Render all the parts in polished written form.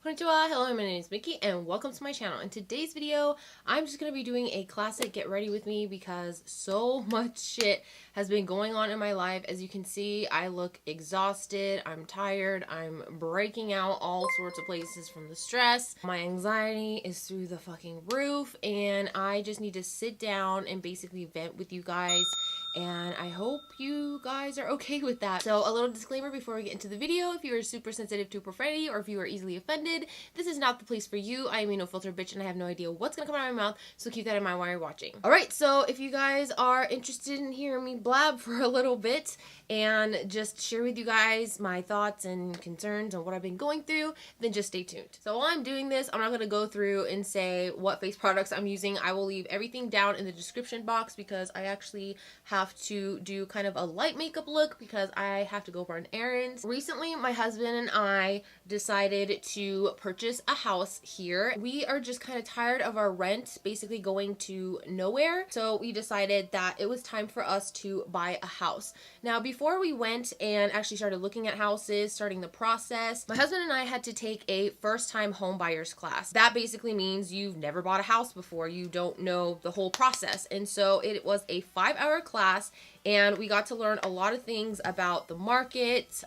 Konnichiwa, hello, my name is Mickey and welcome to my channel. In today's video, I'm just going to be doing a classic get ready with me because so much shit has been going on in my life. As you can see, I look exhausted, I'm tired, I'm breaking out all sorts of places from the stress. My anxiety is through the fucking roof and I just need to sit down and basically vent with you guys. And I hope you guys are okay with that. So a little disclaimer before we get into the video: if you are super sensitive to profanity or if you are easily offended, this is not the place for you. I am a no filter bitch and I have no idea what's gonna come out of my mouth, so keep that in mind while you're watching. Alright, so if you guys are interested in hearing me blab for a little bit and just share with you guys my thoughts and concerns on what I've been going through, then just stay tuned. So while I'm doing this, I'm not gonna go through and say what face products I'm using. I will leave everything down in the description box because I actually have to do kind of a light makeup look because I have to go run errands. Recently, my husband and I decided to purchase a house here. We are just kind of tired of our rent basically going to nowhere. So we decided that it was time for us to buy a house. Now, before we went and actually started looking at houses, starting the process, my husband and I had to take a first-time home buyers class. That basically means you've never bought a house before. You don't know the whole process. And so it was a 5-hour class and we got to learn a lot of things about the market,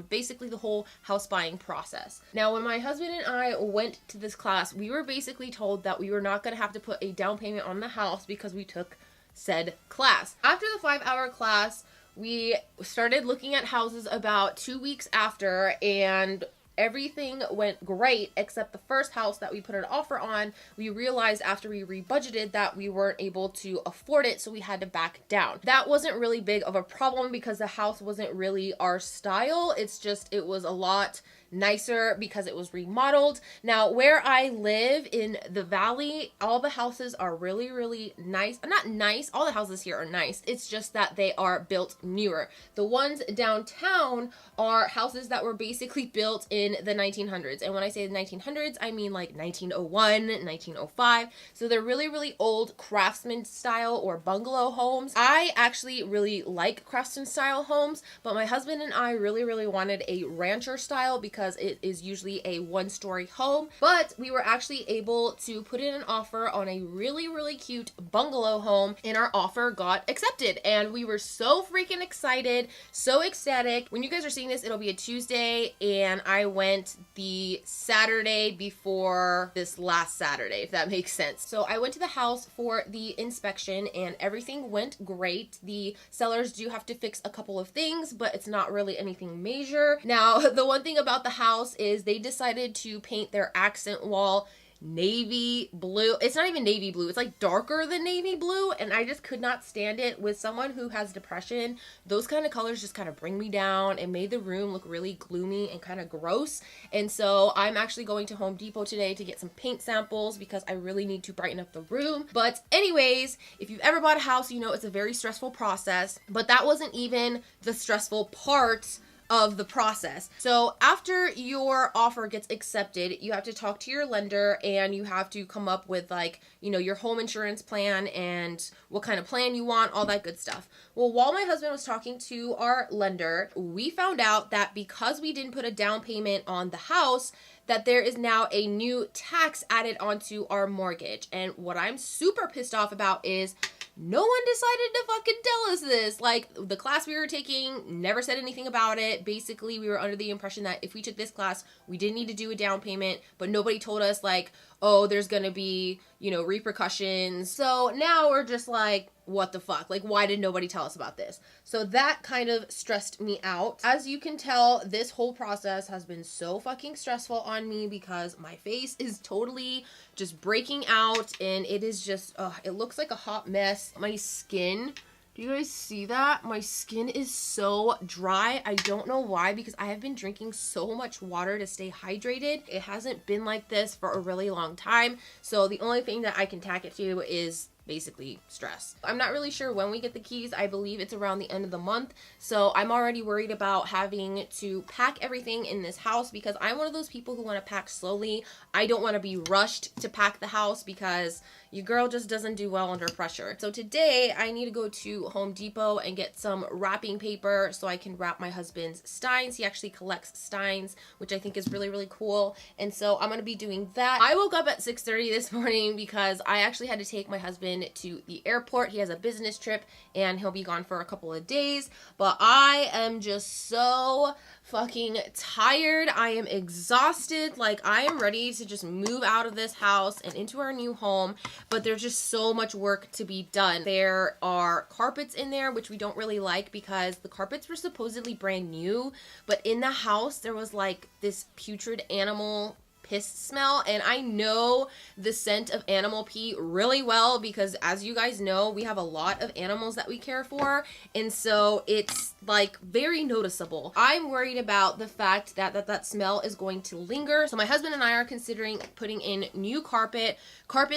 basically the whole house buying process. Now, when my husband and I went to this class, we were basically told that we were not going to have to put a down payment on the house because we took said class. After the 5-hour class, we started looking at houses about 2 weeks after, and everything went great except the first house that we put an offer on. We realized after we rebudgeted that we weren't able to afford it, so we had to back down. That wasn't really big of a problem because the house wasn't really our style. It's just, it was a lot nicer because it was remodeled. Now, where I live in the valley, all the houses are really, really nice. Not nice, all the houses here are nice. It's just that they are built newer. The ones downtown are houses that were basically built in the 1900s. And when I say the 1900s, I mean like 1901, 1905. So they're really, really old craftsman style or bungalow homes. I actually really like craftsman style homes, but my husband and I really, really wanted a rancher style because it is usually a one-story home. But we were actually able to put in an offer on a really, really cute bungalow home, and our offer got accepted. And we were so freaking excited, so ecstatic. When you guys are seeing this, it'll be a Tuesday, and I went the Saturday before this last Saturday, if that makes sense. So I went to the house for the inspection, and everything went great. The sellers do have to fix a couple of things, but it's not really anything major. Now, the one thing about the house is they decided to paint their accent wall navy blue. It's not even navy blue, it's like darker than navy blue, and I just could not stand it. With someone who has depression, those kind of colors just kind of bring me down and made the room look really gloomy and kind of gross. And so I'm actually going to Home Depot today to get some paint samples because I really need to brighten up the room. But anyways, if you've ever bought a house, you know it's a very stressful process, but that wasn't even the stressful part of the process. So after your offer gets accepted, you have to talk to your lender and you have to come up with, like, you know, your home insurance plan and what kind of plan you want, all that good stuff. Well, while my husband was talking to our lender, we found out that because we didn't put a down payment on the house, that there is now a new tax added onto our mortgage. And what I'm super pissed off about is no one decided to fucking tell us this. Like, the class we were taking never said anything about it. Basically, we were under the impression that if we took this class, we didn't need to do a down payment, but nobody told us, like, oh, there's gonna be, you know, repercussions. So now we're just like, what the fuck? Like, why did nobody tell us about this? So that kind of stressed me out. As you can tell, this whole process has been so fucking stressful on me because my face is totally just breaking out and it is just, it looks like a hot mess. My skin, do you guys see that? My skin is so dry. I don't know why, because I have been drinking so much water to stay hydrated. It hasn't been like this for a really long time. So the only thing that I can tack it to is basically stress. I'm not really sure when we get the keys. I believe it's around the end of the month. So I'm already worried about having to pack everything in this house because I'm one of those people who want to pack slowly. I don't want to be rushed to pack the house because your girl just doesn't do well under pressure. So today I need to go to Home Depot and get some wrapping paper so I can wrap my husband's steins. He actually collects steins, which I think is really, really cool. And so I'm going to be doing that. I woke up at 6:30 this morning because I actually had to take my husband to the airport. He has a business trip and he'll be gone for a couple of days, but I am just so fucking tired. I am exhausted. Like, I am ready to just move out of this house and into our new home, but there's just so much work to be done. There are carpets in there, which we don't really like because the carpets were supposedly brand new, but in the house there was like this putrid animal piss smell, and I know the scent of animal pee really well because, as you guys know, we have a lot of animals that we care for, and so it's like very noticeable. I'm worried about the fact that that smell is going to linger, so my husband and I are considering putting in new carpet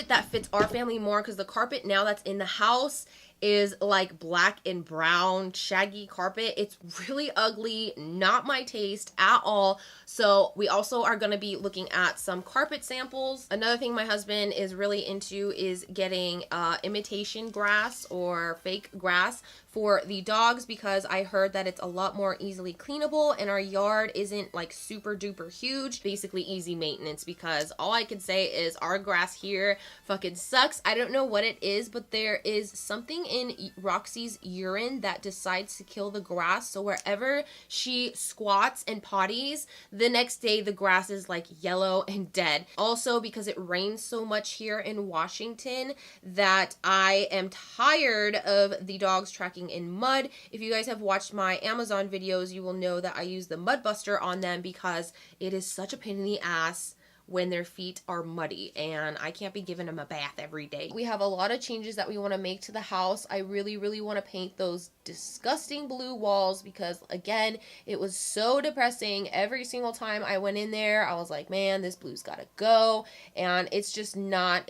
that fits our family more, because the carpet now that's in the house is like black and brown shaggy carpet. It's really ugly, not my taste at all. So we also are going to be looking at some carpet samples. Another thing my husband is really into is getting imitation grass or fake grass for the dogs, because I heard that it's a lot more easily cleanable and our yard isn't like super duper huge. Basically easy maintenance, because all I can say is our grass here fucking sucks. I don't know what it is, but there is something in Roxy's urine that decides to kill the grass. So wherever she squats and potties, the next day the grass is like yellow and dead. Also, because it rains so much here in Washington, that I am tired of the dogs tracking in mud. If you guys have watched my Amazon videos, you will know that I use the mud buster on them because it is such a pain in the ass when their feet are muddy, and I can't be giving them a bath every day. We have a lot of changes that we want to make to the house. I really, really want to paint those disgusting blue walls because, again, it was so depressing. Every single time I went in there, I was like, man, this blue's gotta go, and it's just not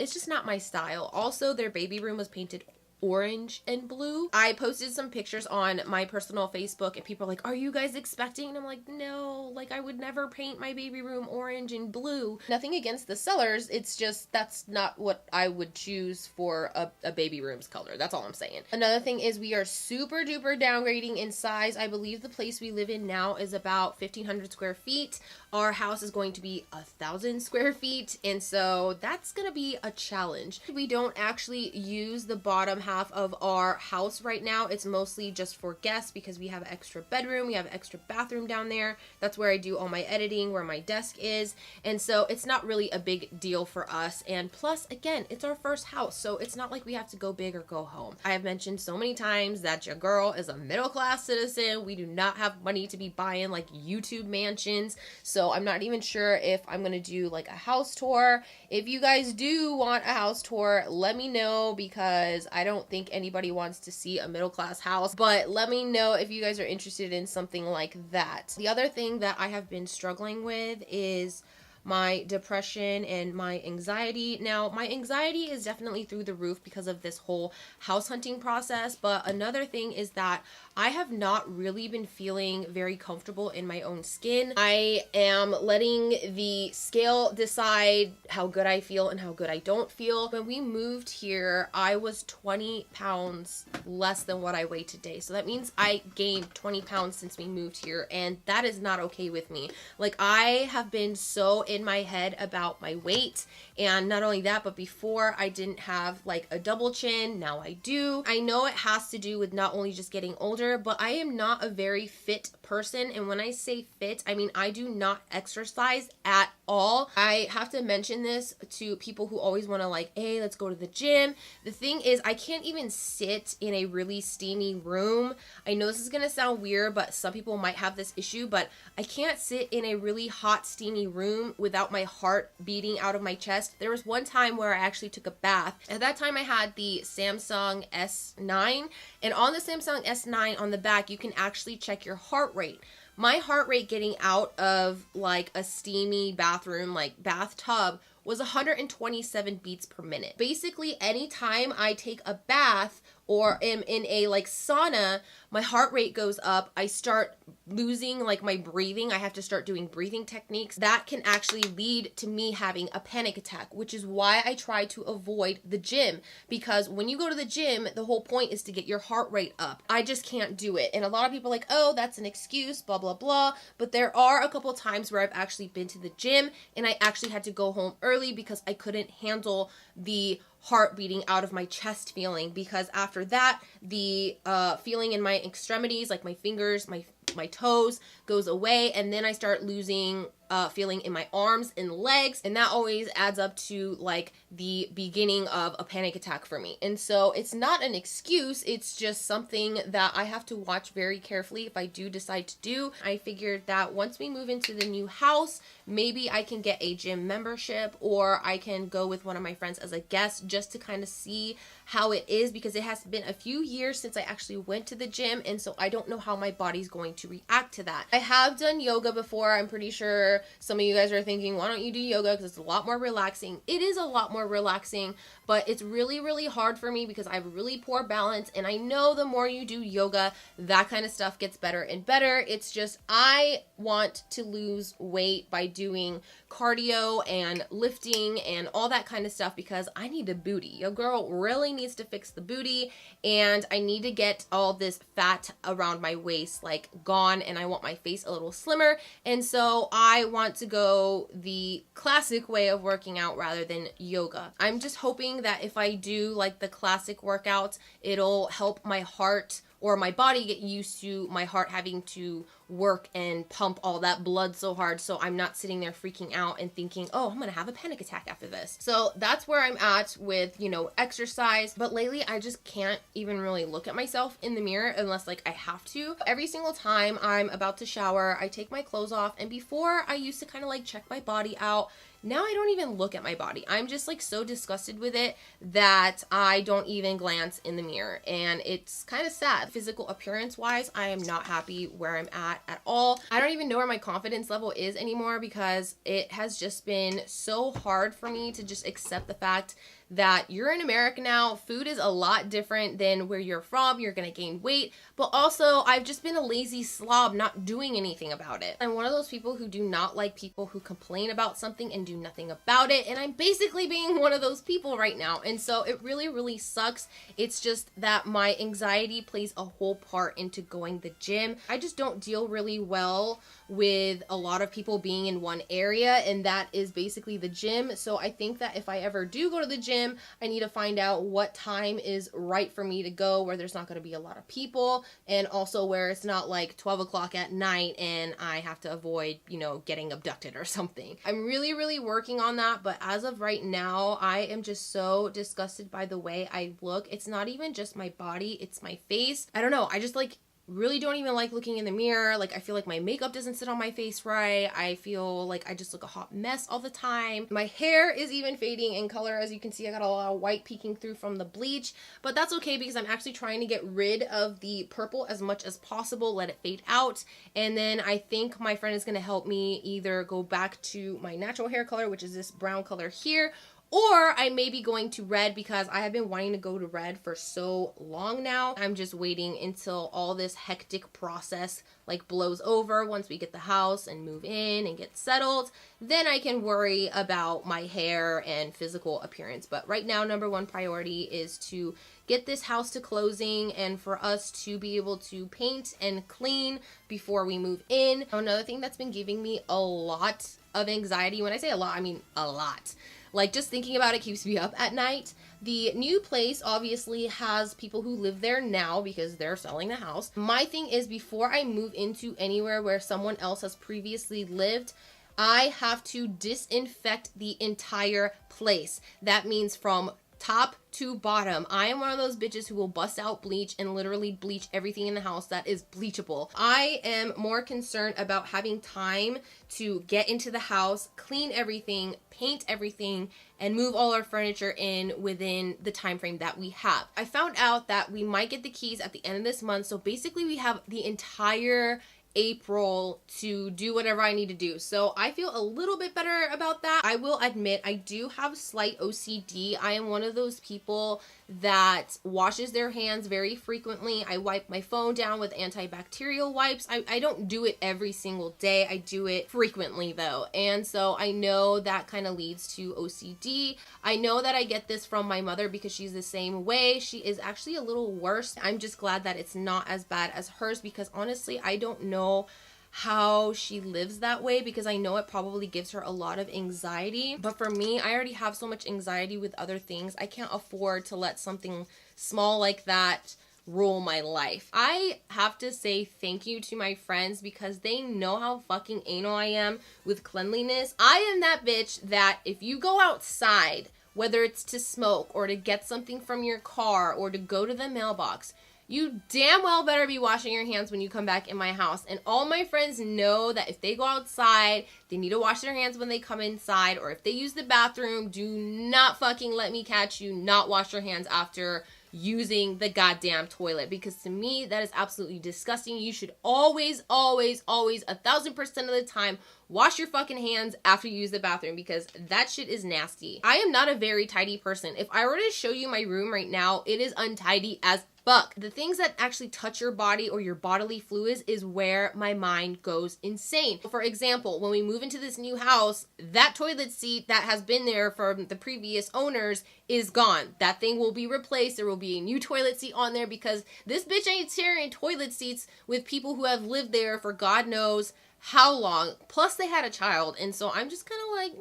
my style. Also, their baby room was painted orange and blue. I posted some pictures on my personal Facebook and people are like, are you guys expecting? And I'm like, no, like I would never paint my baby room orange and blue. Nothing against the sellers, it's just that's not what I would choose for a baby room's color. That's all I'm saying. Another thing is we are super duper downgrading in size. I believe the place we live in now is about 1,500 square feet. Our house is going to be 1,000 square feet, and so that's gonna be a challenge. We don't actually use the bottom half of our house right now. It's mostly just for guests because we have an extra bedroom, we have an extra bathroom down there. That's where I do all my editing, where my desk is, and so it's not really a big deal for us. And plus, again, it's our first house, so it's not like we have to go big or go home. I have mentioned so many times that your girl is a middle-class citizen. We do not have money to be buying like YouTube mansions, so I'm not even sure if I'm gonna do like a house tour. If you guys do want a house tour, let me know, because I don't think anybody wants to see a middle-class house, but let me know if you guys are interested in something like that. The other thing that I have been struggling with is my depression and my anxiety. Now, my anxiety is definitely through the roof because of this whole house hunting process, but another thing is that I have not really been feeling very comfortable in my own skin. I am letting the scale decide how good I feel and how good I don't feel. When we moved here, I was 20 pounds less than what I weigh today. So that means I gained 20 pounds since we moved here, and that is not okay with me. Like, I have been so in my head about my weight, and not only that, but before I didn't have like a double chin, now I do. I know it has to do with not only just getting older, but I am not a very fit person, and when I say fit, I mean I do not exercise at all. I have to mention this to people who always want to like, hey, let's go to the gym. The thing is, I can't even sit in a really steamy room. I know this is gonna sound weird, but some people might have this issue, but I can't sit in a really hot steamy room without my heart beating out of my chest. There was one time where I actually took a bath. At that time I had the Samsung S9, and on the Samsung S9 on the back you can actually check your heart rate. My heart rate getting out of like a steamy bathroom, like bathtub, was 127 beats per minute. Basically, anytime I take a bath or am in a like sauna, my heart rate goes up. I start losing like my breathing. I have to start doing breathing techniques. That can actually lead to me having a panic attack, which is why I try to avoid the gym, because when you go to the gym, the whole point is to get your heart rate up. I just can't do it. And a lot of people are like, oh, that's an excuse, blah, blah, blah. But there are a couple times where I've actually been to the gym and I actually had to go home early because I couldn't handle the heart beating out of my chest feeling, because after that the feeling in my extremities, like my fingers, my toes, goes away, and then I start losing feeling in my arms and legs, and that always adds up to like the beginning of a panic attack for me. And so it's not an excuse, it's just something that I have to watch very carefully if I do decide to do. I figured that once we move into the new house, maybe I can get a gym membership, or I can go with one of my friends as a guest just to kind of see how it is, because it has been a few years since I actually went to the gym, and so I don't know how my body's going to react to that. I have done yoga before. I'm pretty sure some of you guys are thinking, why don't you do yoga, because it's a lot more relaxing. It is a lot more relaxing, but it's really, really hard for me because I have really poor balance, and I know the more you do yoga, that kind of stuff gets better and better. It's just I want to lose weight by doing cardio and lifting and all that kind of stuff, because I need a booty. Your girl really needs to fix the booty, and I need to get all this fat around my waist like gone, and I want my face a little slimmer. And so I want to go the classic way of working out rather than yoga. I'm just hoping that if I do like the classic workouts, it'll help my heart or my body get used to my heart having to work and pump all that blood so hard, so I'm not sitting there freaking out and thinking, oh, I'm gonna have a panic attack after this. So that's where I'm at with, you know, exercise. But lately I just can't even really look at myself in the mirror unless like I have to. Every single time I'm about to shower, I take my clothes off, and before I used to kind of like check my body out. Now I don't even look at my body. I'm just like so disgusted with it that I don't even glance in the mirror, and it's kind of sad. Physical appearance wise, I am not happy where I'm at all. I don't even know where my confidence level is anymore, because it has just been so hard for me to just accept the fact that you're in America now. Food is a lot different than where you're from. You're gonna gain weight, but also I've just been a lazy slob not doing anything about it. I'm one of those people who do not like people who complain about something and do nothing about it, and I'm basically being one of those people right now. And so it really, really sucks. It's just that my anxiety plays a whole part into going to the gym. I just don't deal really well with a lot of people being in one area, and that is basically the gym. So I think that if I ever do go to the gym, I need to find out what time is right for me to go, where there's not going to be a lot of people, and also where it's not like 12 o'clock at night and I have to avoid, you know, getting abducted or something. I'm really, really working on that, but as of right now, I am just so disgusted by the way I look. It's not even just my body, it's my face. I don't know, I just like really don't even like looking in the mirror. Like, I feel like my makeup doesn't sit on my face right. I feel like I just look a hot mess all the time. My hair is even fading in color. As you can see, I got a lot of white peeking through from the bleach, but that's okay because I'm actually trying to get rid of the purple as much as possible, let it fade out. And then I think my friend is going to help me either go back to my natural hair color, which is this brown color here, or I may be going to red, because I have been wanting to go to red for so long now. I'm just waiting until all this hectic process like blows over. Once we get the house and move in and get settled, then I can worry about my hair and physical appearance. But right now, number one priority is to get this house to closing and for us to be able to paint and clean before we move in. Another thing that's been giving me a lot of anxiety, when I say a lot, I mean a lot. Like, just thinking about it keeps me up at night. The new place obviously has people who live there now because they're selling the house. My thing is, before I move into anywhere where someone else has previously lived, I have to disinfect the entire place. That means from top to bottom. I am one of those bitches who will bust out bleach and literally bleach everything in the house that is bleachable. I am more concerned about having time to get into the house, clean everything, paint everything, and move all our furniture in within the time frame that we have. I found out that we might get the keys at the end of this month, so basically we have the entire April to do whatever I need to do. So I feel a little bit better about that. I will admit I do have slight OCD. I am one of those people that washes their hands very frequently. I wipe my phone down with antibacterial wipes. I don't do it every single day. I do it frequently though. And so I know that kind of leads to OCD. I know that I get this from my mother because she's the same way. She is actually a little worse. I'm just glad that it's not as bad as hers, because honestly, I don't know how she lives that way, because I know it probably gives her a lot of anxiety. But for me, I already have so much anxiety with other things. I can't afford to let something small like that rule my life. I have to say thank you to my friends, because they know how fucking anal I am with cleanliness. I am that bitch that if you go outside, whether it's to smoke or to get something from your car or to go to the mailbox, you damn well better be washing your hands when you come back in my house. And all my friends know that if they go outside, they need to wash their hands when they come inside, or if they use the bathroom, do not fucking let me catch you not wash your hands after using the goddamn toilet, because to me that is absolutely disgusting. You should always 1000% of the time wash your fucking hands after you use the bathroom, because that shit is nasty. I am not a very tidy person. If I were to show you my room right now, it is untidy as fuck. The things that actually touch your body or your bodily fluids is where my mind goes insane. For example, when we move into this new house, that toilet seat that has been there from the previous owners is gone. That thing will be replaced. There will be a new toilet seat on there, because this bitch ain't sharing toilet seats with people who have lived there for God knows how long. Plus they had a child, and so I'm just kind of like,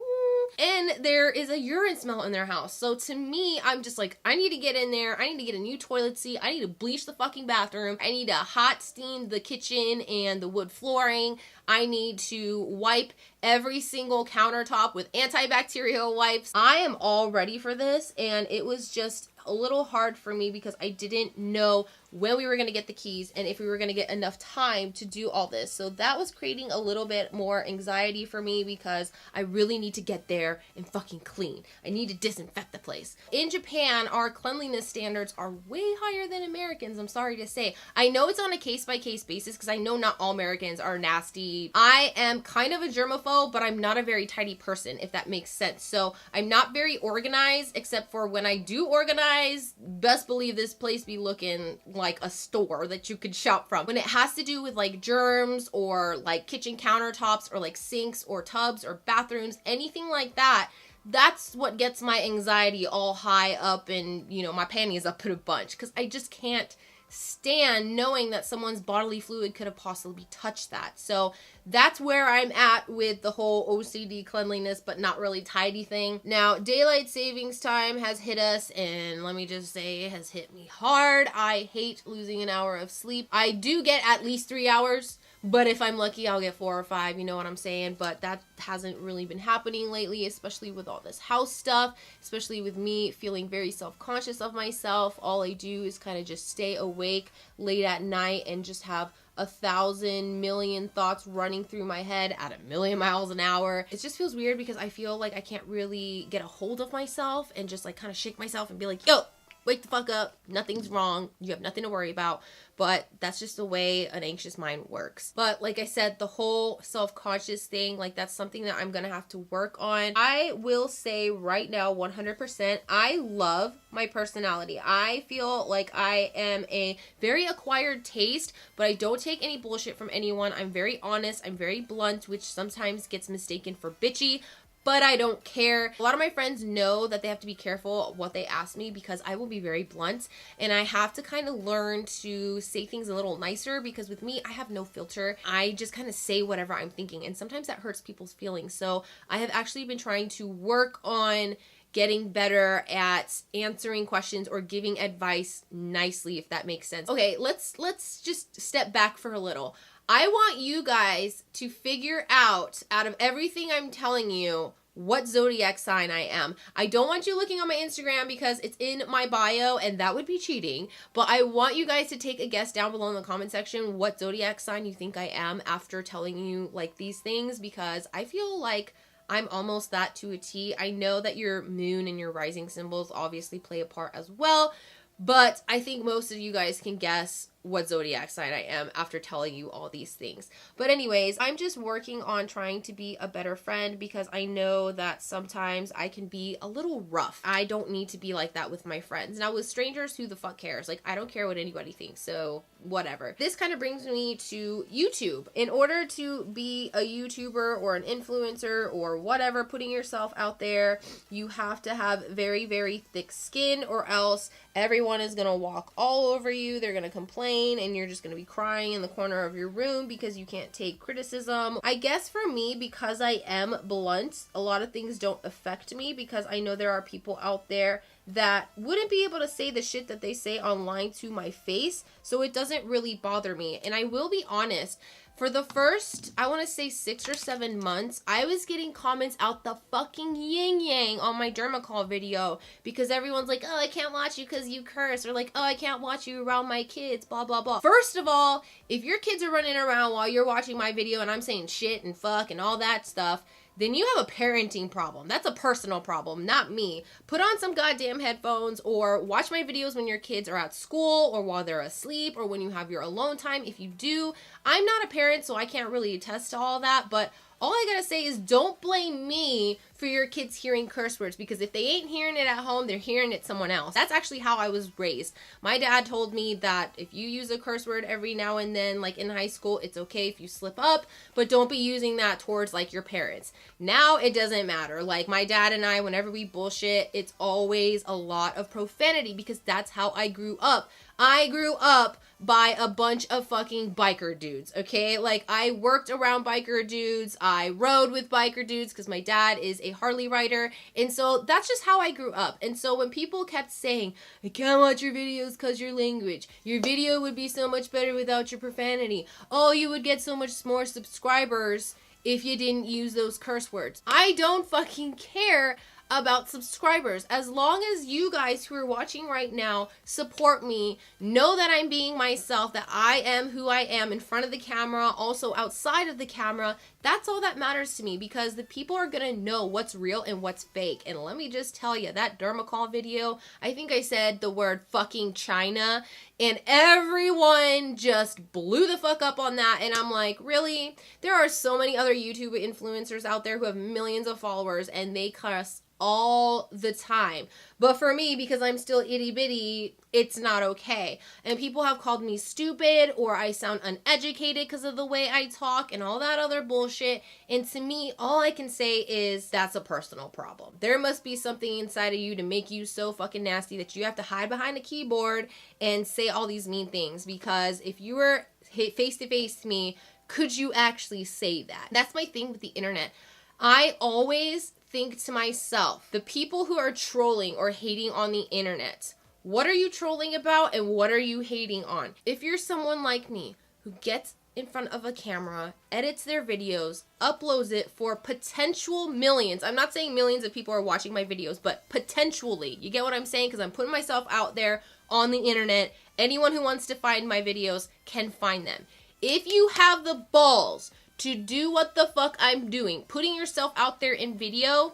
And there is a urine smell in their house. So to me, I'm just like, I need to get in there. I need to get a new toilet seat. I need to bleach the fucking bathroom. I need to hot steam the kitchen and the wood flooring. I need to wipe every single countertop with antibacterial wipes. I am all ready for this, and it was just a little hard for me because I didn't know when we were going to get the keys and if we were going to get enough time to do all this. So that was creating a little bit more anxiety for me, because I really need to get there and fucking clean. I need to disinfect the place. In Japan, our cleanliness standards are way higher than Americans, I'm sorry to say. I know it's on a case-by-case basis, because I know not all Americans are nasty. I am kind of a germaphobe, but I'm not a very tidy person, if that makes sense. So I'm not very organized, except for when I do organize, best believe this place be looking like a store that you could shop from. When it has to do with like germs or like kitchen countertops or like sinks or tubs or bathrooms, anything like that, that's what gets my anxiety all high up and, you know, my panties up in a bunch, because I just can't stand knowing that someone's bodily fluid could have possibly touched that. So that's where I'm at with the whole OCD cleanliness but not really tidy thing. Now, daylight savings time has hit us, and let me just say it has hit me hard. I hate losing an hour of sleep. I do get at least 3 hours, but if I'm lucky, I'll get 4 or 5, you know what I'm saying? But that hasn't really been happening lately, especially with all this house stuff, especially with me feeling very self-conscious of myself. All I do is kind of just stay awake late at night and just have 1,000 million thoughts running through my head at 1,000,000 miles an hour. It just feels weird because I feel like I can't really get a hold of myself and just like kind of shake myself and be like, yo, wake the fuck up. Nothing's wrong. You have nothing to worry about. But that's just the way an anxious mind works. But like I said, the whole self-conscious thing, like that's something that I'm gonna have to work on. I will say right now, 100%, I love my personality. I feel like I am a very acquired taste, but I don't take any bullshit from anyone. I'm very honest. I'm very blunt, which sometimes gets mistaken for bitchy, but I don't care. A lot of my friends know that they have to be careful what they ask me, because I will be very blunt, and I have to kind of learn to say things a little nicer, because with me, I have no filter. I just kind of say whatever I'm thinking, and sometimes that hurts people's feelings. So I have actually been trying to work on getting better at answering questions or giving advice nicely, if that makes sense. Okay, let's just step back for a little. I want you guys to figure out of everything I'm telling you, what zodiac sign I am. I don't want you looking on my Instagram because it's in my bio and that would be cheating, but I want you guys to take a guess down below in the comment section what zodiac sign you think I am after telling you like these things, because I feel like I'm almost that to a T. I know that your moon and your rising symbols obviously play a part as well, but I think most of you guys can guess what zodiac sign I am after telling you all these things. But anyways, I'm just working on trying to be a better friend because I know that sometimes I can be a little rough. I don't need to be like that with my friends. Now with strangers, who the fuck cares? Like, I don't care what anybody thinks, so whatever. This kind of brings me to YouTube. In order to be a YouTuber or an influencer or whatever, putting yourself out there, you have to have very, very thick skin, or else everyone is gonna walk all over you. They're gonna complain and you're just gonna be crying in the corner of your room because you can't take criticism. I guess for me, because I am blunt, a lot of things don't affect me because I know there are people out there that wouldn't be able to say the shit that they say online to my face, so it doesn't really bother me. And I will be honest, for the first, I want to say 6 or 7 months, I was getting comments out the fucking yin yang on my dermacol video because everyone's like, oh, I can't watch you because you curse, or like, oh, I can't watch you around my kids, blah, blah, blah. First of all, if your kids are running around while you're watching my video and I'm saying shit and fuck and all that stuff, then you have a parenting problem. That's a personal problem, not me. Put on some goddamn headphones or watch my videos when your kids are at school or while they're asleep or when you have your alone time. If you do, I'm not a parent, so I can't really attest to all that, but all I gotta say is don't blame me for your kids hearing curse words, because if they ain't hearing it at home, they're hearing it somewhere else. That's actually how I was raised. My dad told me that if you use a curse word every now and then, like in high school, it's okay if you slip up, but don't be using that towards like your parents. Now it doesn't matter. Like my dad and I, whenever we bullshit, it's always a lot of profanity because that's how I grew up. I grew up by a bunch of fucking biker dudes, okay? Like, I worked around biker dudes, I rode with biker dudes because my dad is a Harley rider, and so that's just how I grew up. And so when people kept saying, I can't watch your videos because your language, your video would be so much better without your profanity, oh, you would get so much more subscribers if you didn't use those curse words. I don't fucking care about subscribers. As long as you guys who are watching right now support me, know that I'm being myself, that I am who I am in front of the camera, also outside of the camera, that's all that matters to me, because the people are gonna know what's real and what's fake. And let me just tell you, that dermacol video, I think I said the word fucking China, and everyone just blew the fuck up on that, and I'm like, really? There are so many other YouTube influencers out there who have millions of followers, and they cuss all the time. But for me, because I'm still itty bitty, it's not okay. And people have called me stupid or I sound uneducated because of the way I talk and all that other bullshit. And to me, all I can say is that's a personal problem. There must be something inside of you to make you so fucking nasty that you have to hide behind a keyboard and say all these mean things. Because if you were face to face to me, could you actually say that? That's my thing with the internet. I always think to myself, the people who are trolling or hating on the internet, what are you trolling about and what are you hating on? If you're someone like me who gets in front of a camera, edits their videos, uploads it for potential millions, I'm not saying millions of people are watching my videos, but potentially, you get what I'm saying? Because I'm putting myself out there on the internet. Anyone who wants to find my videos can find them. If you have the balls to do what the fuck I'm doing, putting yourself out there in video,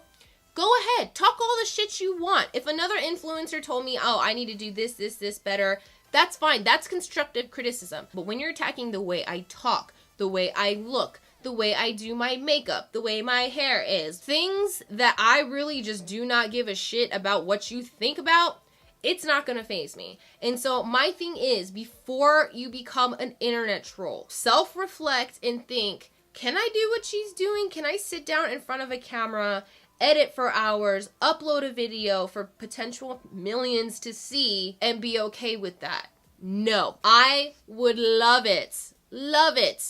go ahead, talk all the shit you want. If another influencer told me, oh, I need to do this better, that's fine. That's constructive criticism. But when you're attacking the way I talk, the way I look, the way I do my makeup, the way my hair is, things that I really just do not give a shit about what you think about, it's not gonna faze me. And so my thing is, before you become an internet troll, self-reflect and think, can I do what she's doing? Can I sit down in front of a camera, edit for hours, upload a video for potential millions to see, and be okay with that? No. I would love it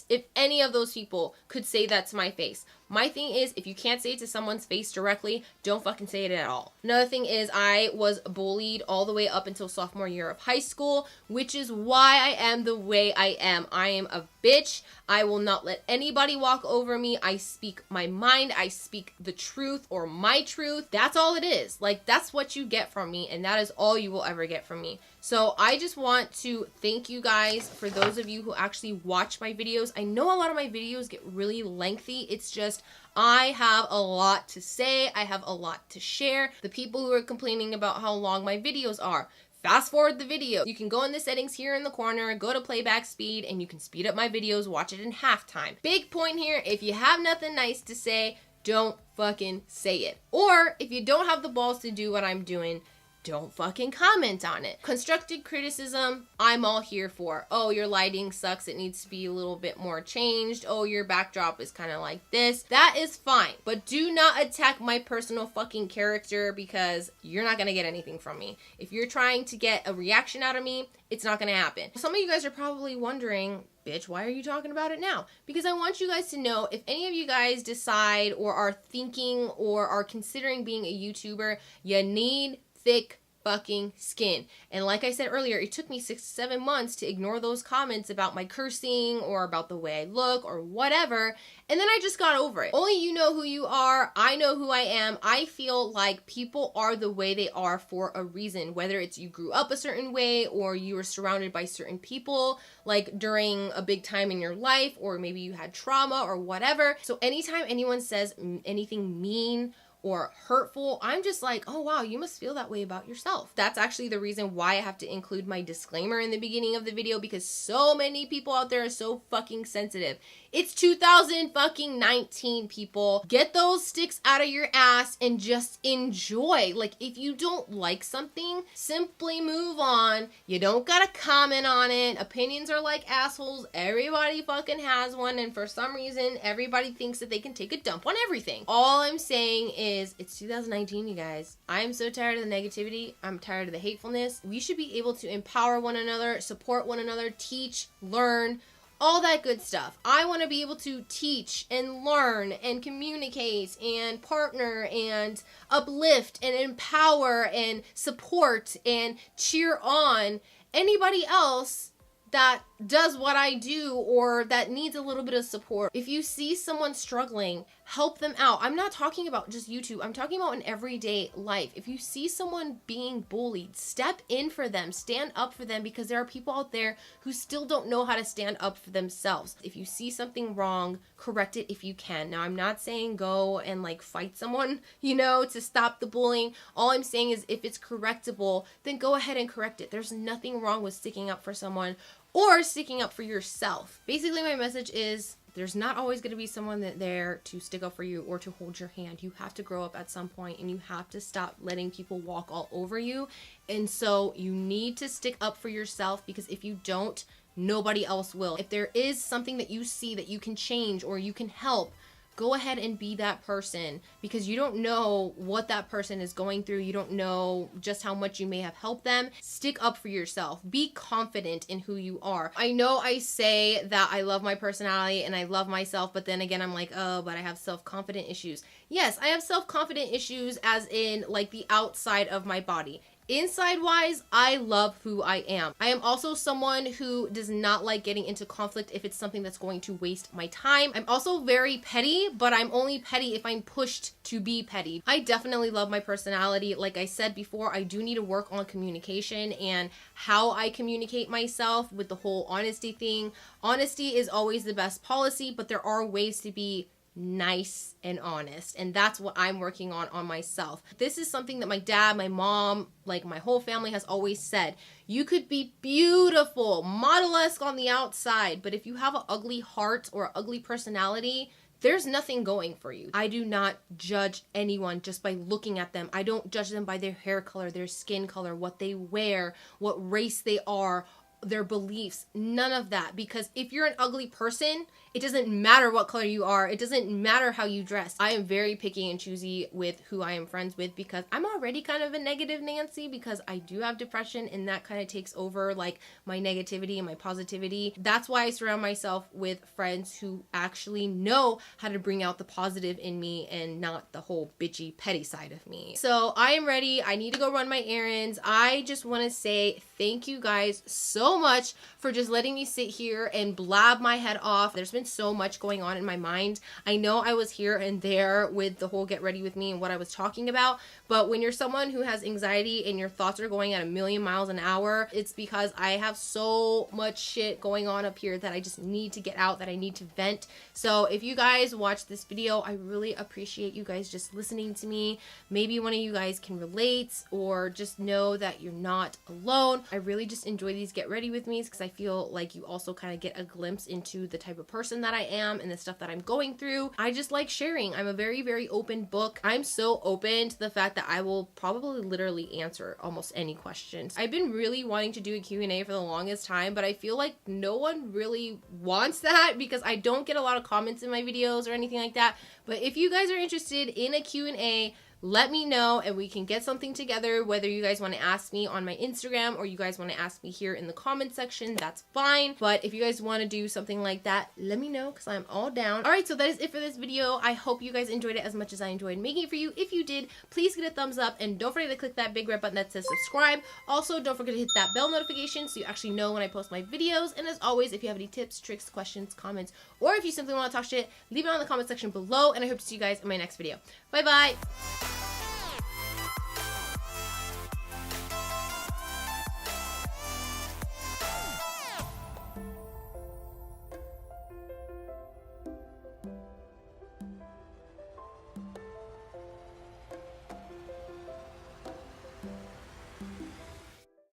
if any of those people could say that to my face. My thing is, if you can't say it to someone's face directly, don't fucking say it at all. Another thing is, I was bullied all the way up until sophomore year of high school, which is why I am the way I am. I am a bitch. I will not let anybody walk over me. I speak my mind. I speak the truth or my truth. That's all it is. Like, that's what you get from me, and that is all you will ever get from me. So I just want to thank you guys for those of you who actually watch my videos. I know a lot of my videos get really lengthy. It's just I have a lot to say. I have a lot to share. The people who are complaining about how long my videos are, fast forward the video. You can go in the settings here in the corner, go to playback speed, and you can speed up my videos, watch it in half time. Big point here, if you have nothing nice to say, don't fucking say it. Or if you don't have the balls to do what I'm doing, don't fucking comment on it. Constructive criticism, I'm all here for. Oh, your lighting sucks. It needs to be a little bit more changed. Oh, your backdrop is kind of like this. That is fine. But do not attack my personal fucking character because you're not going to get anything from me. If you're trying to get a reaction out of me, it's not going to happen. Some of you guys are probably wondering, bitch, why are you talking about it now? Because I want you guys to know, if any of you guys decide or are thinking or are considering being a YouTuber, you need thick fucking skin. And like I said earlier, it took me 6 to 7 months to ignore those comments about my cursing or about the way I look or whatever, and then I just got over it. Only you know who you are. I know who I am. I feel like people are the way they are for a reason, whether it's you grew up a certain way or you were surrounded by certain people like during a big time in your life, or maybe you had trauma or whatever. So anytime anyone says anything mean or hurtful, I'm just like, oh wow, you must feel that way about yourself. That's actually the reason why I have to include my disclaimer in the beginning of the video, because so many people out there are so fucking sensitive. It's 2019, people. Get those sticks out of your ass and just enjoy. Like, if you don't like something, simply move on. You don't gotta comment on it. Opinions are like assholes. Everybody fucking has one, and for some reason, everybody thinks that they can take a dump on everything. All I'm saying is, it's 2019, you guys. I'm so tired of the negativity. I'm tired of the hatefulness. We should be able to empower one another, support one another, teach, learn, all that good stuff. I want to be able to teach and learn and communicate and partner and uplift and empower and support and cheer on anybody else that does what I do or that needs a little bit of support. If you see someone struggling, help them out. I'm not talking about just YouTube. I'm talking about in everyday life. If you see someone being bullied, step in for them, stand up for them, because there are people out there who still don't know how to stand up for themselves. If you see something wrong, correct it if you can. Now, I'm not saying go and like fight someone, you know, to stop the bullying. All I'm saying is if it's correctable, then go ahead and correct it. There's nothing wrong with sticking up for someone or sticking up for yourself. Basically, my message is there's not always going to be someone there to stick up for you or to hold your hand. You have to grow up at some point, and you have to stop letting people walk all over you. And so you need to stick up for yourself, because if you don't, nobody else will. If there is something that you see that you can change or you can help, go ahead and be that person, because you don't know what that person is going through. You don't know just how much you may have helped them. Stick up for yourself. Be confident in who you are. I know I say that I love my personality and I love myself, but then again, I'm like, oh, but I have self-confident issues. Yes, I have self-confident issues as in like the outside of my body. Inside wise, I love who I am. I am also someone who does not like getting into conflict if it's something that's going to waste my time. I'm also very petty, but I'm only petty if I'm pushed to be petty. I definitely love my personality. Like I said before, I do need to work on communication and how I communicate myself with the whole honesty thing. Honesty is always the best policy, but there are ways to be nice and honest, and that's what I'm working on myself. This is something that my dad, my mom, like my whole family has always said. You could be beautiful, model-esque on the outside, but if you have an ugly heart or an ugly personality, there's nothing going for you. I do not judge anyone just by looking at them. I don't judge them by their hair color, their skin color, what they wear, what race they are, their beliefs, none of that. Because if you're an ugly person, it doesn't matter what color you are. It doesn't matter how you dress. I am very picky and choosy with who I am friends with, because I'm already kind of a negative Nancy, because I do have depression, and that kind of takes over like my negativity and my positivity. That's why I surround myself with friends who actually know how to bring out the positive in me and not the whole bitchy petty side of me. So I am ready. I need to go run my errands. I just want to say thank you guys so much for just letting me sit here and blab my head off. There's been been so much going on in my mind. I know I was here and there with the whole get ready with me and what I was talking about, but when you're someone who has anxiety and your thoughts are going at a million miles an hour, it's because I have so much shit going on up here that I just need to get out, that I need to vent. So if you guys watch this video, I really appreciate you guys just listening to me. Maybe one of you guys can relate or just know that you're not alone. I really just enjoy these get ready with me because I feel like you also kind of get a glimpse into the type of person that I am and the stuff that I'm going through. I just like sharing. I'm a very, very open book. I'm so open to the fact that I will probably literally answer almost any questions. I've been really wanting to do a Q&A for the longest time, but I feel like no one really wants that because I don't get a lot of comments in my videos or anything like that. But if you guys are interested in a Q&A, let me know and we can get something together. Whether you guys want to ask me on my Instagram or you guys want to ask me here in the comment section, that's fine. But if you guys want to do something like that, let me know because I'm all down. Alright, so that is it for this video. I hope you guys enjoyed it as much as I enjoyed making it for you. If you did, please get a thumbs up and don't forget to click that big red button that says subscribe. Also, don't forget to hit that bell notification so you actually know when I post my videos. And as always, if you have any tips, tricks, questions, comments, or if you simply want to talk shit, leave it on in the comment section below. And I hope to see you guys in my next video. Bye bye!